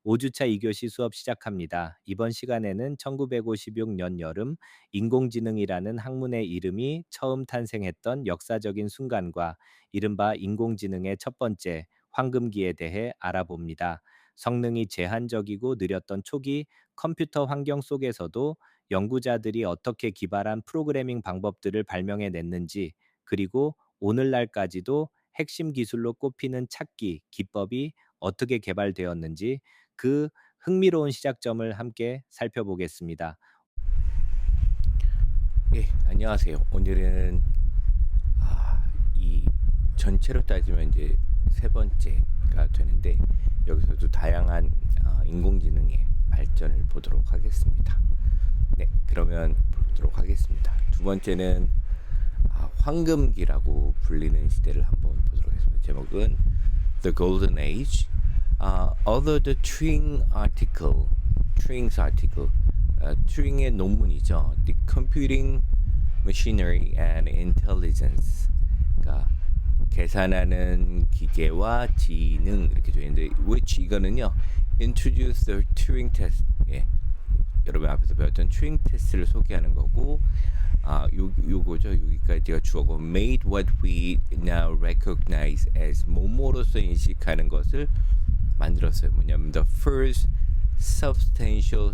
5주차 2교시 수업 시작합니다. 이번 시간에는 1956년 여름 인공지능이라는 학문의 이름이 처음 탄생했던 역사적인 순간과 이른바 인공지능의 첫 번째 황금기에 대해 알아봅니다. 성능이 제한적이고 느렸던 초기 컴퓨터 환경 속에서도 연구자들이 어떻게 기발한 프로그래밍 방법들을 발명해 냈는지, 그리고 오늘날까지도 핵심 기술로 꼽히는 찾기 기법이 어떻게 개발되었는지, 그 흥미로운 시작점을 함께 살펴보겠습니다. 예, 안녕하세요. 오늘은 이 전체로 따지면 이제 세 번째가 되는데 여기서도 다양한 인공지능의 발전을 보도록 하겠습니다. 네, 그러면 보도록 하겠습니다. 두 번째는 황금기라고 불리는 시대를 한번 보도록 하겠습니다. 제목은 The Golden Age. Although the Turing's article, 튜링의 논문이죠. The Computing Machinery and Intelligence. 그러니까 계산하는 기계와 지능 이렇게 되어 있는데, which 이거는요, introduce the Turing test. 예, 여러분 앞에서 배웠던 튜링 테스트를 소개하는 거고, 요거죠. 여기까지가 주어고, made what we now recognize as 뭐뭐로서 인식하는 것을 만들었어요. 뭐냐면 the first substantial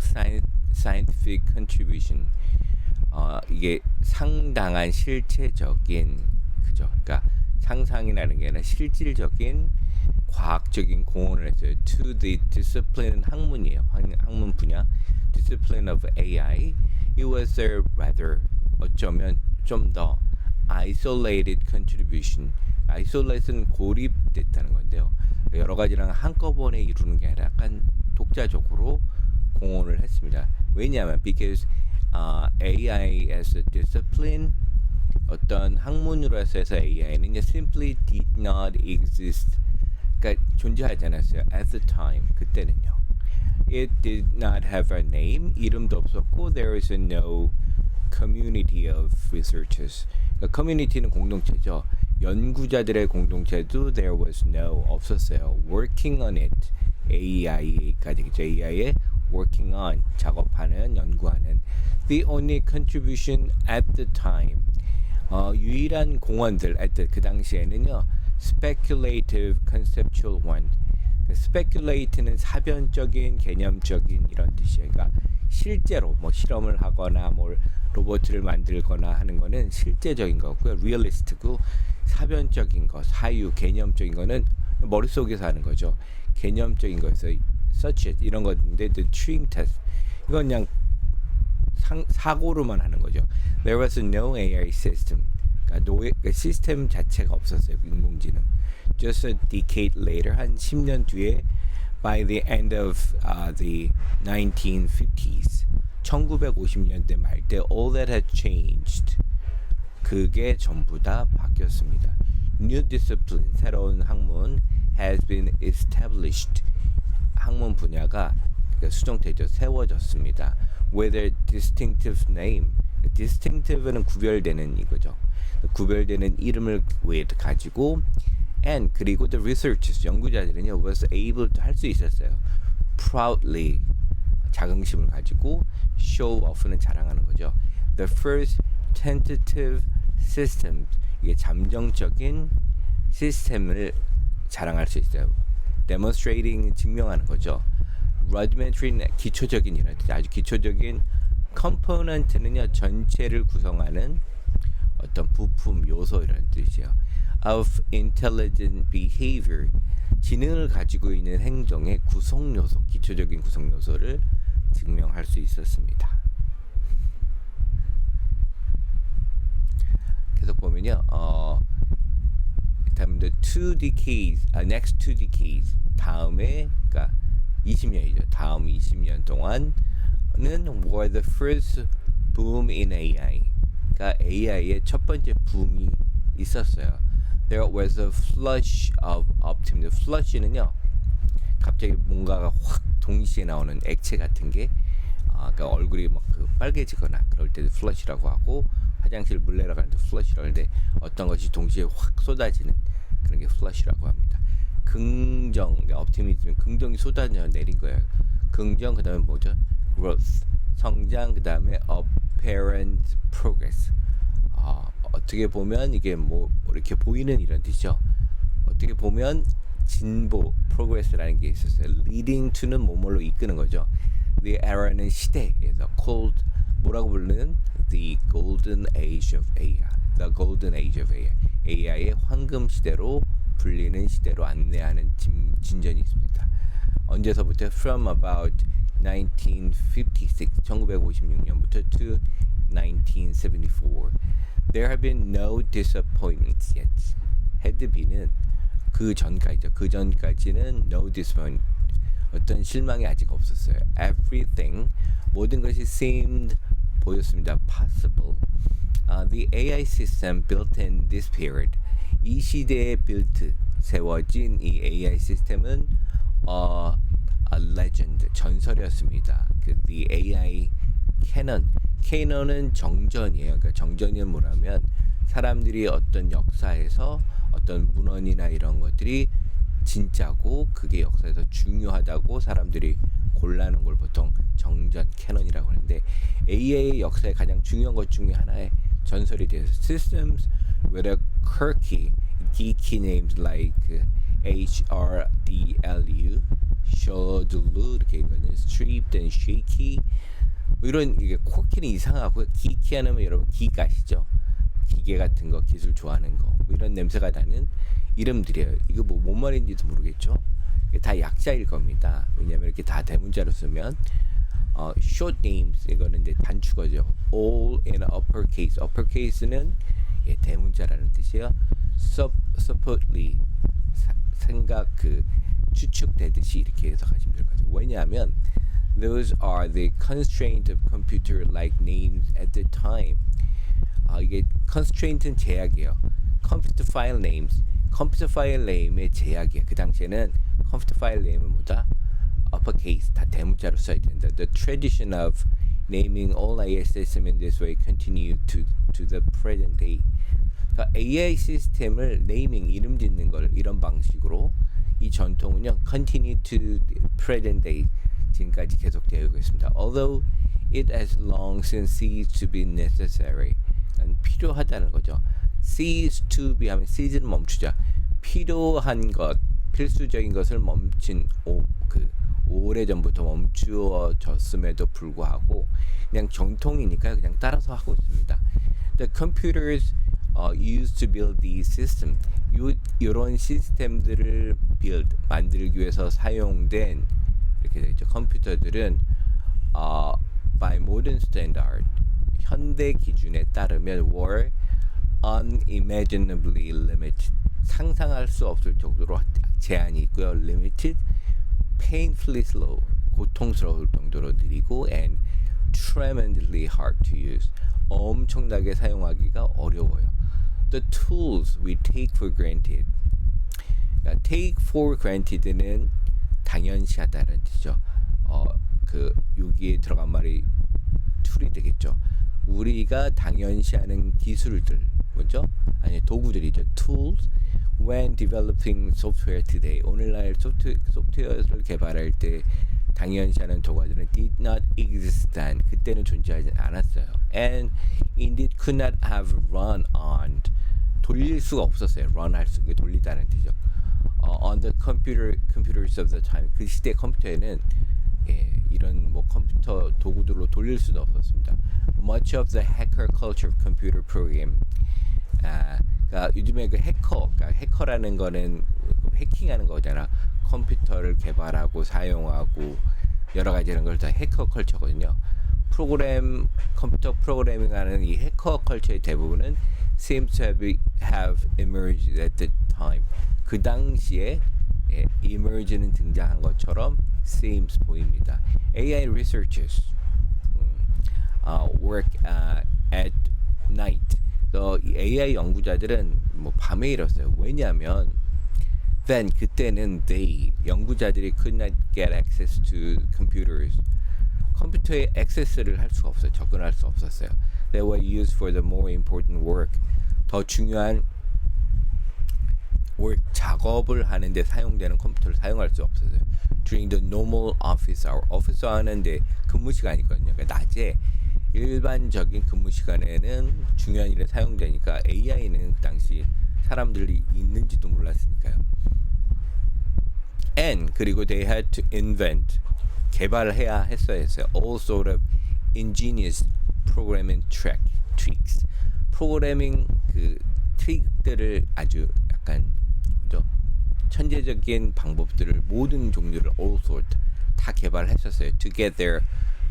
scientific contribution. 이게 상당한 실체적인, 그죠? 그러니까 상상이라는 게 아니라 실질적인 과학적인 공헌을 했어요. To the discipline, 학문이에요. 학문 분야. Discipline of AI. It was a rather, 어쩌면 좀 더 isolated contribution. isolate은 고립됐다는 건데요. 여러 가지랑 한꺼번에 이루는 게 아니라 약간 독자적으로 공헌을 했습니다. 왜냐하면 because AI as a discipline, 어떤 학문으로 해서 AI는 simply did not exist. 그러니까 존재하지 않았어요. At the time, 그때는요. It did not have a name, 이름도 없었고, there is no community of researchers. 그러니까 community는 공동체죠. 연구자들의 공동체도 there was no, 없었어요. Working on it, AI까지겠죠. AI에 working on, 작업하는, 연구하는. The only contribution at the time, 유일한 공헌들 at the, 그 당시에는요, speculative conceptual one. speculate는 사변적인, 개념적인 이런 뜻이에요. 그러니까 실제로 뭐 실험을 하거나 뭘 로봇을 만들거나 하는 거는 실제적인 거고요. realist고, 사변적인 거, 사유, 개념적인 거는 머릿속에서 하는 거죠. 개념적인 거에서 such as 이런 건데, the Turing test 이건 그냥 사고로만 하는 거죠. There was no AI system. 그러니까 시스템 자체가 없었어요. 인공지능. Just a decade later, 한 10년 뒤에, by the end of the 1950s, 1950년대 말 때, all that had changed. 그게 전부 다 바뀌었습니다. New discipline, 새로운 학문, has been established. 학문 분야가 수정되죠. 세워졌습니다. With a distinctive name. distinctive는 구별되는 이거죠. 구별되는 이름을 가지고, and 그리고 the researchers, 연구자들은요, was able to 할 수 있었어요. proudly, 자긍심을 가지고, show off는 자랑하는 거죠. The first tentative systems, 이게 잠정적인 시스템을 자랑할 수 있어요. demonstrating, 증명하는 거죠. rudimentary, 기초적인 이런 뜻, 아주 기초적인. component는요, 전체를 구성하는 어떤 부품, 요소 이런 뜻이에요. of intelligent behavior, 지능을 가지고 있는 행동의 구성 요소, 기초적인 구성 요소를 증명할 수 있었습니다. 계속 보면요, 다음 the two decades, next two decades, 다음에, 그러니까 20년이죠. 다음 20년 동안은 were the first boom in AI. 그러니까 AI의 첫 번째 붐이 있었어요. There was a flush of optimism. flash는요, 갑자기 뭔가가 확 동시에 나오는 액체 같은 게, 그러니까 얼굴이 막 빨개지거나 그럴 때도 flash라고 하고, 화장실 물 내려가는데 flash라고 하는데, 어떤 것이 동시에 확 쏟아지는 그런 게 flash라고 합니다. 긍정, optimism, 긍정이 쏟아져 내린 거예요. 긍정 그다음에 뭐죠? growth, 성장 그다음에 apparent progress. 어떻게 보면 이게 뭐 이렇게 보이는 이런 뜻이죠. 어떻게 보면 진보, progress라는 게 있었어요. leading to는 뭐뭐로 이끄는 거죠. The era는 시대에서 called 뭐라고 부르는 the golden age of AI, the golden age of AI, AI의 황금 시대로 불리는 시대로 안내하는 진전이 있습니다. 언제서부터? From about 1956, 1956년부터 to 1974. There have been no disappointments yet. had be는 그 전까지죠. 그 전까지는 no disappointment. 어떤 실망이 아직 없었어요. Everything, 모든 것이 seemed, 보였습니다. possible. The AI system built in this period, 이 시대에 built, 세워진 이 AI 시스템은 a legend, 전설이었습니다. The AI canon은 정전이에요. 그러니까 정전이 뭐라면 사람들이 어떤 역사에서 어떤 문헌이나 이런 것들이 진짜고 그게 역사에서 중요하다고 사람들이 골라는 걸 보통 정전 캐논이라고 하는데, AI의 역사에 가장 중요한 것 중에 하나의 전설이 되어서 systems with a quirky, geeky names like HRDLU, Shodlu 이렇게 이거는 stripped and shaky, 이런 이게 quirky는 이상하고 geeky하면 여러분 geek 아시죠? 기계 같은 거, 기술 좋아하는 거, 이런 냄새가 나는 이름들이에요. 이거 뭔 말인지도 모르겠죠? 이게 다 약자일 겁니다. 왜냐면 이렇게 다 대문자로 쓰면 short names, 이거는 이제 단축어죠. all in uppercase. uppercase는 대문자라는 뜻이에요. supposedly, 생각 추측되듯이 이렇게 해석하시면 될 것 같아요. 왜냐하면 those are the constraint of computer-like names at the time. 이게 constraint는 제약이에요. computer file names, 컴퓨터 파일 네임의 제약이에요. 그 당시에는 컴퓨터 파일 네임은 뭐다? uppercase, 다 대문자로 써야 된다. The tradition of naming all AI systems in this way continue to the present day. 그러니까 AI 시스템을 네이밍, 이름 짓는 걸 이런 방식으로, 이 전통은요 continue to present day, 지금까지 계속되고 있습니다. Although it has long since ceased to be necessary, 필요하다는 거죠. cease to be 하면 cease는 멈추자, 필요한 것, 필수적인 것을 멈춘 오래전부터 멈추어졌음에도 불구하고 그냥 정통이니까 그냥 따라서 하고 있습니다. The computers used to build these systems, 이런 시스템들을 만들기 위해서 사용된, 이렇게 되죠. 컴퓨터들은 by modern standard, 현대 기준에 따르면 were unimaginably limited, 상상할 수 없을 정도로 제한이 있고요. limited, painfully slow, 고통스러울 정도로 느리고, and tremendously hard to use, 엄청나게 사용하기가 어려워요. The tools we take for granted, 그러니까 take for granted는 당연시하다는 뜻이죠. 여기에 들어간 말이 툴이 되겠죠. 우리가 당연시하는 기술들, 뭐죠? 아니, 도구들이죠. tools when developing software today, 오늘날 소프트웨어를 개발할 때 당연시하는 도구들은 did not exist then, 그때는 존재하지 않았어요. and indeed could not have run on, 돌릴 수가 없었어요. run 할 수, 돌리다는 뜻이죠. on the computers of the time, 그 시대 컴퓨터에는 이런 뭐 컴퓨터 도구들로 돌릴 수도 없었습니다. Much of the hacker culture of computer program, 그러니까 요즘에 그러니까 해커라는 거는 해킹하는 거잖아. 컴퓨터를 개발하고 사용하고 여러 가지 이런 걸 다 해커 컬처거든요. 컴퓨터 프로그래밍하는 이 해커 컬처의 대부분은 seems to have emerged at the time. 그 당시에 emerge는 등장한 것처럼 seems 보입니다. AI researchers work at night. AI 연구자들은 뭐 밤에 일었어요. 왜냐하면 then, 그때는 연구자들이 could not get access to computers, 컴퓨터에 액세스를 할 수가 없어요. 접근할 수 없었어요. They were used for the more important work, 더 중요한 작업을 하는데 사용되는 컴퓨터를 사용할 수 없었어요. During the normal office hour. 오피스 하는데 근무 시간이거든요. 그러니까 낮에 일반적인 근무 시간에는 중요한 일에 사용되니까 AI는 그 당시 사람들이 있는지도 몰랐으니까요. And 그리고 they had to invent 개발을 해야 했어야 했어요. All sort of ingenious programming tweaks. 프로그래밍 그 트릭들을 아주 약간 그죠? 천재적인 방법들을 모든 종류를 all sort 다 개발했었어요. To get their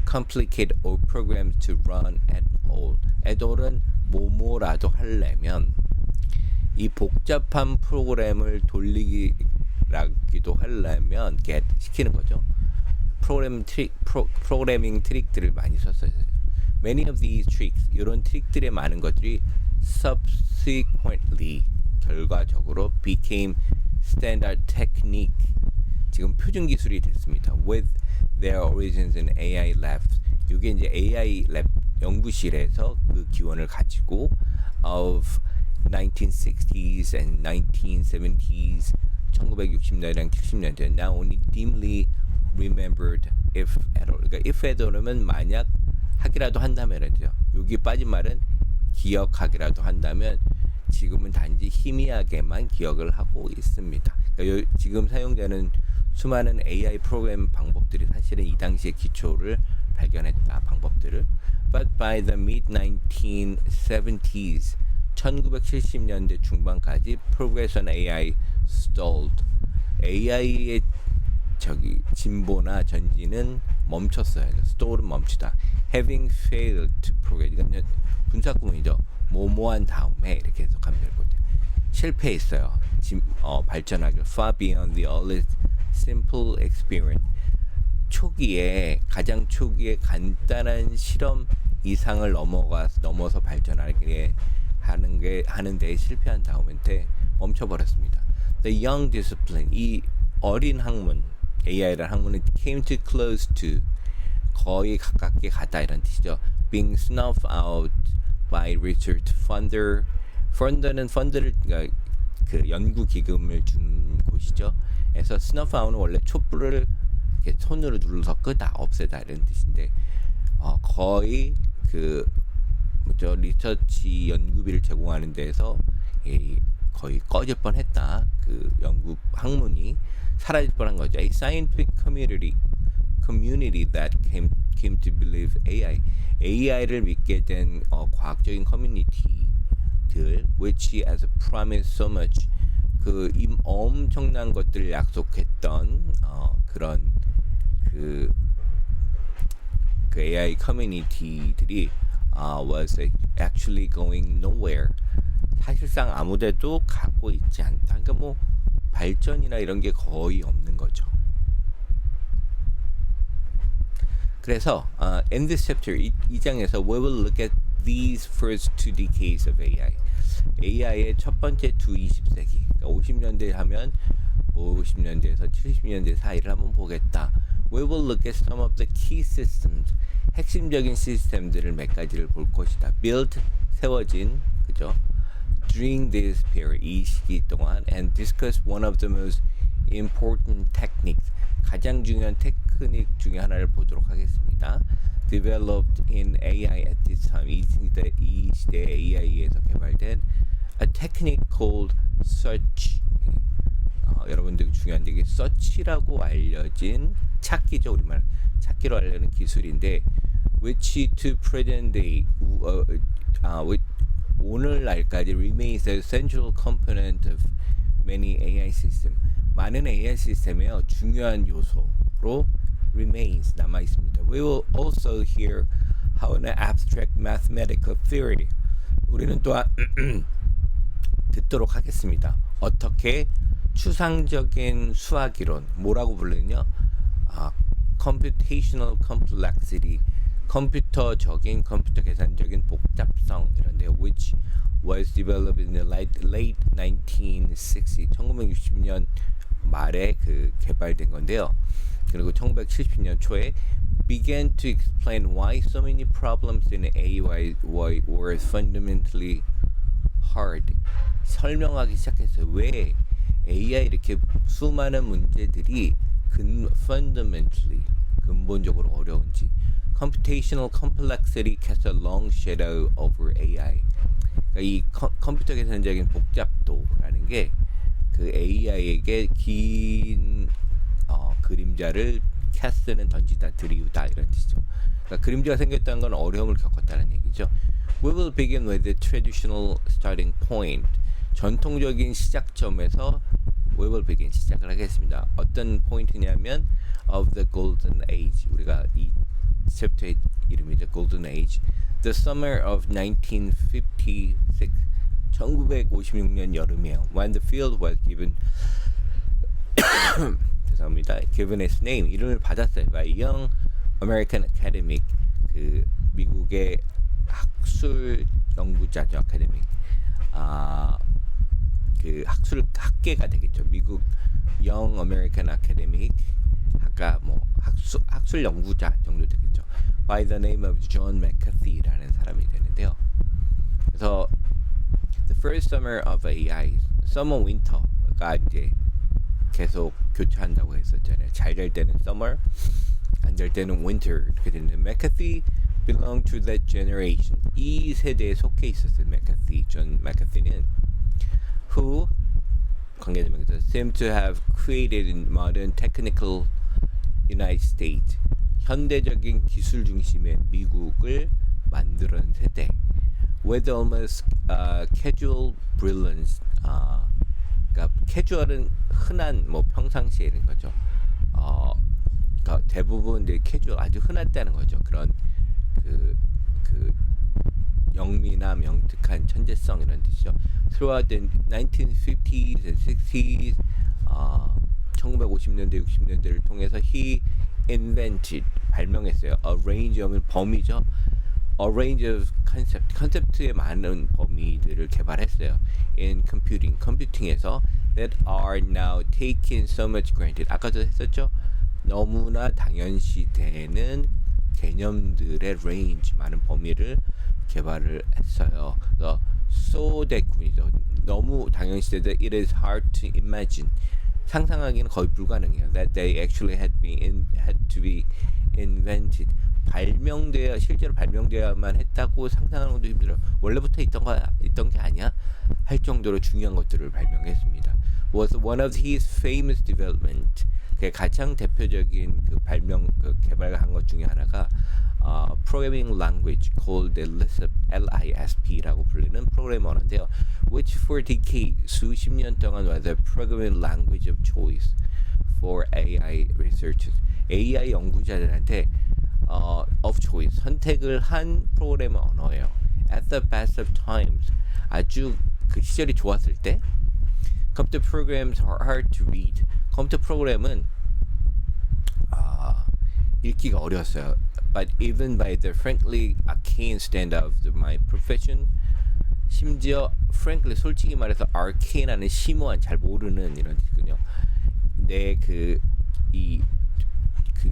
complicated old programs to run at all. at all은 뭐뭐라도 하려면 이 복잡한 프로그램을 돌리기라기도 하려면 get 시키는 거죠. 프로그래밍 트릭들을 많이 썼어요. Many of these tricks, 이런 트릭들의 많은 것들이 subsequently 결과적으로 became standard technique. 지금 표준 기술이 됐습니다. With their origins in AI labs. 이게 이제 AI 랩 연구실에서 그 기원을 가지고 of 1960s and 1970s 1960년대랑 70년대 now only dimly remembered if at all. 그러니까 if at all은 만약 하기라도 한다면이죠. 여기 빠진 말은 기억하기라도 한다면 지금은 단지 희미하게만 기억을 하고 있습니다. 그러니까 지금 사용되는 수많은 AI 프로그램 방법들이 사실은 이 당시의 기초를 발견했다 방법들을. But by the mid 1970s 1970년대 중반까지 progress on AI stalled. AI의 진보나 전진은 멈췄어요. 그러니까 stall은 멈추다. Having failed to progress. 이건 분사구문이죠. 뭐뭐한 다음에 이렇게 해석하면 될 것 같아요. 실패했어요. 발전하기를 far beyond the earliest simple experiment. 가장 초기에 간단한 실험 이상을 넘어서 발전하게 하는데 실패한 다음에 멈춰버렸습니다. The young discipline, 이 어린 학문, AI라는 학문은 came too close to, 거의 가깝게 가다 이런 뜻이죠. Being snuffed out by research funder. 펀드를 그러니까 그 연구 기금을 준 곳이죠. 그래서 snuff out은 원래 촛불을 이렇게 손으로 눌러서 끄다, 없애다 이런 뜻인데 거의 그 리서치 연구비를 제공하는 데에서 거의 꺼질 뻔했다. 그 연구 학문이 사라질 뻔한 거죠. A scientific community that came to believe AI를 믿게 된 과학적인 커뮤니티들, which has promised so much, 그 엄청난 것들을 약속했던 그런 그 AI 커뮤니티들이 was actually going nowhere. 사실상 아무데도 가고 있지 않다. 그러니까 뭐 발전이나 이런 게 거의 없는 거죠. 그래서 in this chapter 이 장에서 we will look at these first two decades of AI. AI의 첫 번째 두 20세기. 그러니까 50년대 하면 50년대에서 70년대 사이를 한번 보겠다. We will look at some of the key systems. 핵심적인 시스템들을 몇 가지를 볼 것이다. Built, 세워진, 그죠? During this period, 이 시기 동안, and discuss one of the most important techniques. 가장 중요한 테크닉 중에 하나를 보도록 하겠습니다. Developed in AI at this time. 이 시대 AI에서 개발된 a technique called search. 여러분들 중요한 게 search라고 알려진 찾기죠. 우리말 찾기로 알려는 기술인데, which to present day, 오늘날까지 remains a central component of many AI system. 많은 AI 시스템의 중요한 요소로 remains 남아 있습니다. We will also hear how an abstract mathematical theory. 우리는 또한 듣도록 하겠습니다. 어떻게 추상적인 수학이론, 뭐라고 부르느냐? Computational complexity, 컴퓨터 계산적인 복잡성 이런데, which was developed in the late 1960, 1960년 말에 그 개발된 건데요. 그리고 1970년 초에 began to explain why so many problems in AI were fundamentally hard. 설명하기 시작했어요. 왜 AI 이렇게 수많은 문제들이 fundamentally 근본적으로 어려운지. Computational complexity casts a long shadow over AI. 그러니까 이 컴퓨터 계산적인 복잡도라는 게 그 AI에게 긴 그림자를 cast는 던지다, 들이우다 이런 뜻이죠. 그러니까 그림자가 생겼다는 건 어려움을 겪었다는 얘기죠. We will begin with the traditional starting point. 전통적인 시작점에서 we will begin 시작을 하겠습니다. 어떤 포인트냐면 of the golden age. 우리가 이 챕터의 이름이죠. golden age. The summer of 1956. 1956년 여름이에요. When the field was given 죄송합니다. given its name. 이름을 받았어요. by Young American Academic. 그 미국의 학술 연구자죠. 아카데믹. 그 학계가 되겠죠. 미국 Young American Academic 아까 뭐 학술 연구자 정도 되겠죠. By the name of John McCarthy라는 사람이 되는데요. 그래서 the first summer of AI, summer winter가 이제 계속 교차한다고 했었잖아요. 잘 될 때는 summer, 안 될 때는 winter 이렇게 되는데 McCarthy belonged to that generation. 이 세대에 속해 있었어요. McCarthy, 존 McCarthy는 who 관계자명에서 seem to have created in modern technical United States. 현대적인 기술 중심의 미국을 만드는 세대. With almost casual brilliance. 그러니까 casual은 흔한 뭐 평상시에 이런 거죠. 그러니까 대부분 이제 casual 아주 흔했다는 거죠. 그런 그 영미나 명특한 천재성 이런 뜻이죠. Throughout the 1950s and 60s, 1950년대, 60년대를 통해서 he invented, 발명했어요. A range of 범위죠. A range of 컨셉트의 많은 범위들을 개발했어요. In computing, 컴퓨팅에서 that are now taken so much granted. 아까도 했었죠. 너무나 당연시 되는 개념들의 range, 많은 범위를 개발을 했어요. 그래서 so that군이죠. 너무 당연시되다. It is hard to imagine. 상상하기는 거의 불가능해요. That they actually had to be invented. 실제로 발명되어야만 했다고 상상하는 것도 힘들어요. 원래부터 있던 게 아니야? 할 정도로 중요한 것들을 발명했습니다. Was one of his famous development. 그 가장 대표적인 그 개발한 것 중에 하나가 programming language called the LISP라고 불리는 프로그래밍 언어인데요. Which for decades, 수십 년 동안 was the programming language of choice for AI researchers. AI 연구자들한테 of choice, 선택을 한 프로그래밍 언어예요. At the best of times, 아주 그 시절이 좋았을 때, 컴퓨터 programs are hard to read. 컴퓨터 프로그램은 읽기가 어려웠어요. But even by the frankly arcane standard of my profession, 심지어 frankly 솔직히 말해서 arcane하는 심오한 잘 모르는 이런 뜻이군요. 내 그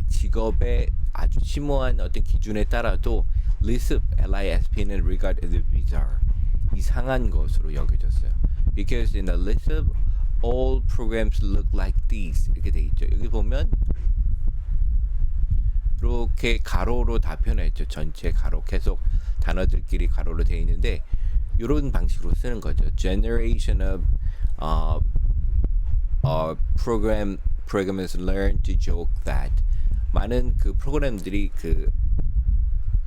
직업의 아주 심오한 어떤 기준에 따라도 LISP, LISP는 regarded as bizarre, 이상한 것으로 여겨졌어요. Because in the LISP, all programs look like these 이렇게 돼 있죠. 여기 보면 이렇게 가로로 다 표현했죠. 전체 가로 계속 단어들끼리 가로로 돼 있는데 이런 방식으로 쓰는 거죠. Generation of programmers learn to joke that. 많은 그 프로그램들이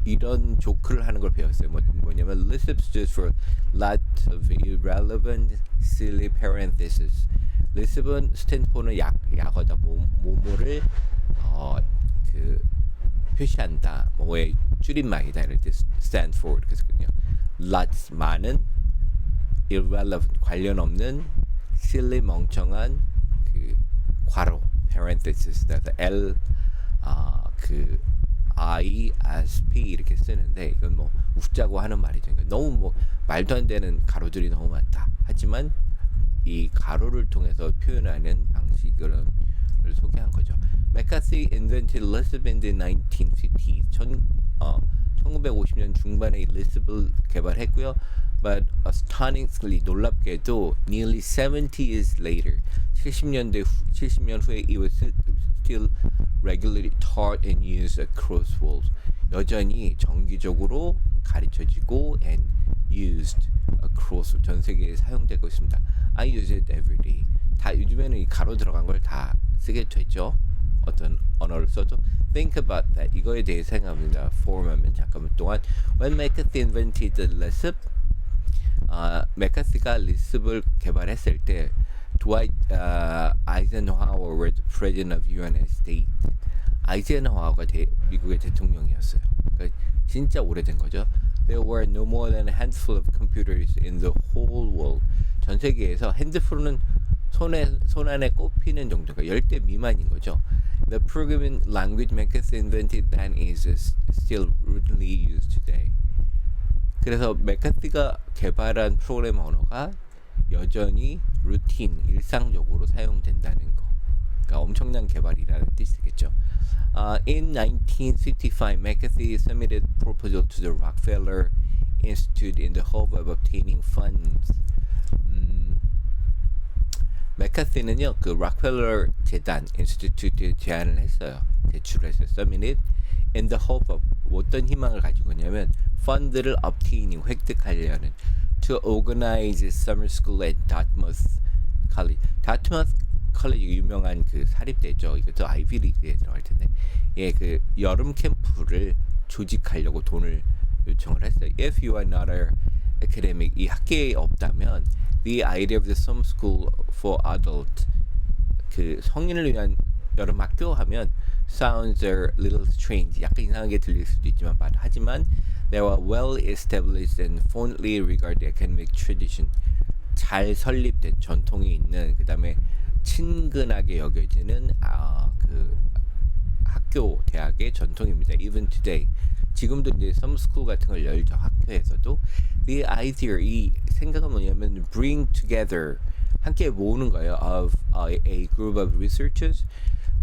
이런 조크를 하는 걸 배웠어요. 뭐냐면 LISP stands for lot of irrelevant silly parentheses. LISP은 스탠드포는 약어다. 뭐뭐를 표시한다. 뭐의 줄임말이다. 이럴 때 stand for 이렇게 쓰거든요. lots 많은, irrelevant 관련 없는, silly 멍청한 괄호 parentheses. L ISP 이렇게 쓰는데 이건 뭐 웃자고 하는 말이죠. 그러니까 너무 말도 안 되는 가로들이 너무 많다. 하지만 이 가로를 통해서 표현하는 방식을 소개한 거죠. McCarthy invented LISP in the 1950s. 1950년 중반에 LISP를 개발했고요. But astonishingly 놀랍게도 nearly 70 years later 70년 후에 it was still regularly taught and used across world. 여전히 정기적으로 가르쳐지고 and used across 전 세계에 사용되고 있습니다. I use it every day. 다 요즘에는 이 가로 들어간 걸 다 쓰게 되죠. 어떤 언어를 써도 think about that. 이거에 대해 생각합니다. 포럼하면 잠깐만 동안 when McCarthy invented the lisp 맥카시가 리스프를 개발했을 때 Dwight Eisenhower was the president of United States. 아이젠하워가 미국의 대통령이었어요. 그러니까 진짜 오래된 거죠. There were no more than a handful of computers in the whole world. 전 세계에서 핸드폰은 손 안에 꼽히는 정도가 10대 미만인 거죠. The programming language McCarthy invented then is still routinely used today. 그래서 맥카시가 개발한 프로그램 언어가 여전히 루틴, 일상적으로 사용된다는 거. 그러니까 엄청난 개발이라는 뜻이겠죠. In 1955, McCarthy submitted proposal to the Rockefeller Institute in the hope of obtaining funds. 맥카시는요, 그 락펠러 재단 인스티튜트에 제안을 했어요. 제출했어요. Submitted in the hope of 어떤 희망을 가지고 있냐면 펀드를 obtaining 획득하려는 to organize summer school at Dartmouth College. Dartmouth College 유명한 그 사립대죠. 이것도 아이비리그에 들어갈 텐데, 예, 그 여름 캠프를 조직하려고 돈을 요청을 했어요. If you are not an academic, 이 학계에 없다면 the idea of the summer school for adult, 그 성인을 위한 여름 학교 하면 sounds a little strange, 약간 이상하게 들릴 수도 있지만 하지만 they were well established and fondly regarded academic tradition, 잘 설립된 전통이 있는, 그 다음에 친근하게 여겨지는 그 학교 대학의 전통입니다. Even today, 지금도 이제 썸스쿨 같은 걸 열죠. 학교에서도. The idea, 이 생각은 뭐냐면 bring together, 함께 모으는 거예요. Of a group of researchers,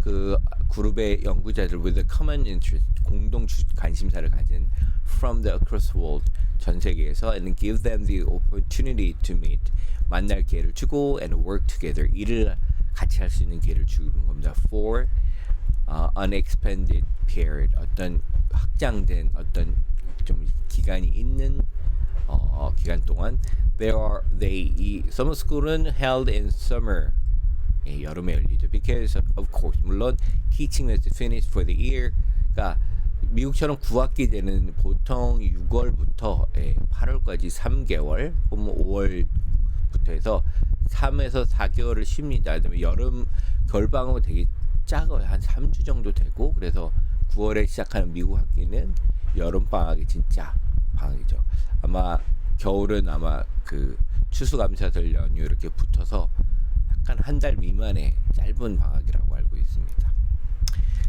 그 그룹의 연구자들 with a common interest, 공동 관심사를 가진 from the across world, 전 세계에서, and give them the opportunity to meet, 만날 기회를 주고, and work together, 일을 같이 할 수 있는 기회를 주는 겁니다. For unexpanded period, 어떤 확장된 어떤 좀 기간이 있는 기간 동안 이 summer school은 held in summer, 예, 여름에 열리죠. Because of course, 물론 teaching was finished for the year. 그러니까 미국처럼 9학기 되는 보통 6월부터 8월까지 3개월 혹은 5월부터 해서 3에서 4개월을 쉽니다. 그다음에 여름 겨울방학은 되게 작아요. 한 3주 정도 되고, 그래서 9월에 시작하는 미국 학기는 여름방학이 진짜 방학이죠. 아마 겨울은 아마 그 추수감사절 연휴 이렇게 붙어서 약간 한 달 미만의 짧은 방학이라고 알고 있습니다.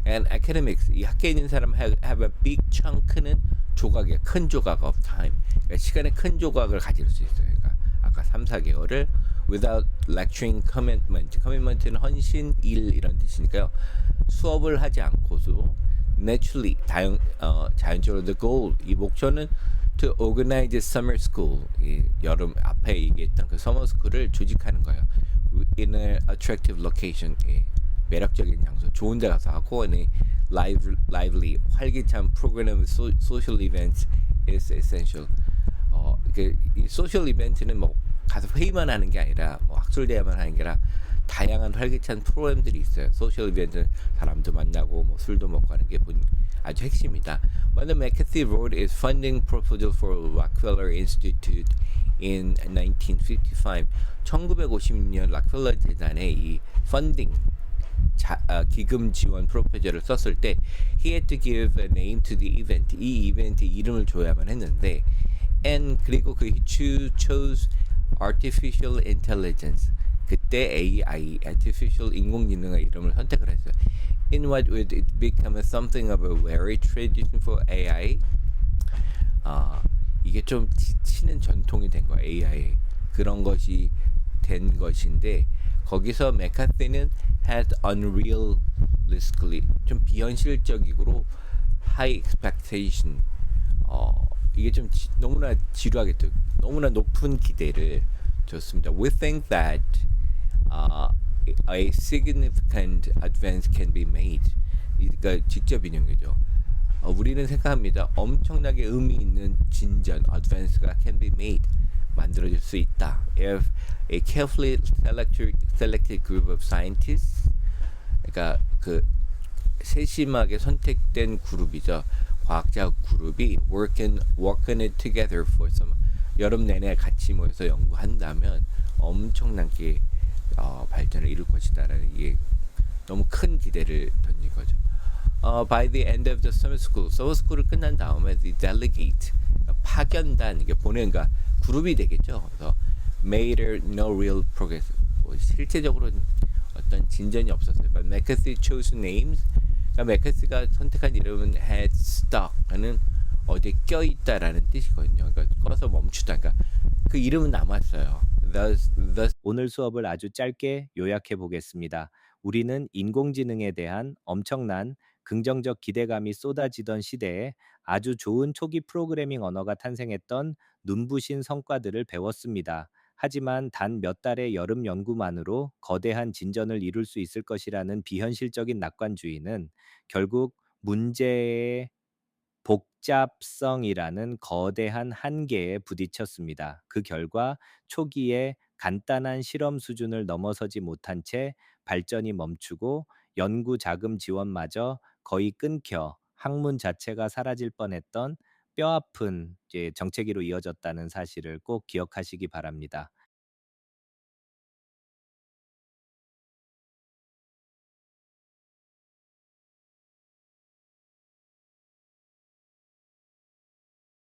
And academics, 이 학교에 있는 사람 have a big chunk는 조각의 큰 조각 of time, 그러니까 시간의 큰 조각을 가질 수 있어요. 그러니까 아까 3, 4개월을 without lecturing commitment는 헌신, 일 이런 뜻이니까요. 수업을 하지 않고도 naturally 자연적으로 the goal, 이 목표는 to organize summer school, 이 여름 앞에 얘기했던 그 summer school을 조직하는 거예요. In an attractive location, 매력적인 장소, 좋은 데 가서 하고, and lively, 활기찬 프로그램, social events is essential. 이 소셜 이벤트는 뭐 가서 회의만 하는 게 아니라 뭐 학술대회만 하는 게 아니라 다양한 활기찬 프로그램들이 있어요. 소셜 이벤트는 사람도 만나고 뭐 술도 먹고 하는 게 아주 핵심이다. When the McCarthy wrote his funding proposal for Rockefeller Institute in 1955, 1956년 락펠러 재단의 이 펀딩 기금 지원 프로포저를 썼을 때 he had to give a name to the event, 이 이벤트 이름을 줘야만 했는데, and 그리고 그 he chose artificial intelligence, 그때 AI, artificial 인공지능의 이름을 선택을 했어요. In what would it become something of a very tradition for AI? 이게 좀 지치는 전통이 된 거예요. AI 그런 것이 된 것인데, 거기서 맥카시는 had unrealistically, 좀 비현실적이고 high expectation, 이게 좀 너무나 지루하겠죠. 너무나 높은 기대를 줬습니다. We think that uh, a significant advance can be made. 그러니까 직접 인용이죠. 우리는 생각합니다. 엄청나게 의미 있는 진전, advance가 can be made. 만들어질 수 있다. If a carefully selected group of scientists, 그러니까 그 세심하게 선택된 그룹이죠. 과학자 그룹이 work on it together for some 여름 내내 같이 모여서 연구한다면 엄청나게 발전을 이룰 것이다라는 이게 너무 큰 기대를 던진 거죠. By the end of the summer school을 끝난 다음에 the delegate 파견단 이게 보낸가 그룹이 되겠죠. 그래서 made no real progress. 실제적으로 어떤 진전이 없었어요. But McCarthy chose names. 그러니까 맥카시가 선택한 이름은 had stuck는 어디에 껴있다라는 뜻이거든요. 그러니까 꺼서 멈추다. 그러니까 그 이름은 남았어요. Thus 오늘 수업을 아주 짧게 요약해 보겠습니다. 우리는 인공지능에 대한 엄청난 긍정적 기대감이 쏟아지던 시대에 아주 좋은 초기 프로그래밍 언어가 탄생했던 눈부신 성과들을 배웠습니다. 하지만 단 몇 달의 여름 연구만으로 거대한 진전을 이룰 수 있을 것이라는 비현실적인 낙관주의는 결국 문제의 복잡성이라는 거대한 한계에 부딪혔습니다. 그 결과 초기에 간단한 실험 수준을 넘어서지 못한 채 발전이 멈추고 연구 자금 지원마저 거의 끊겨 학문 자체가 사라질 뻔했던 뼈아픈 이제 정체기로 이어졌다는 사실을 꼭 기억하시기 바랍니다.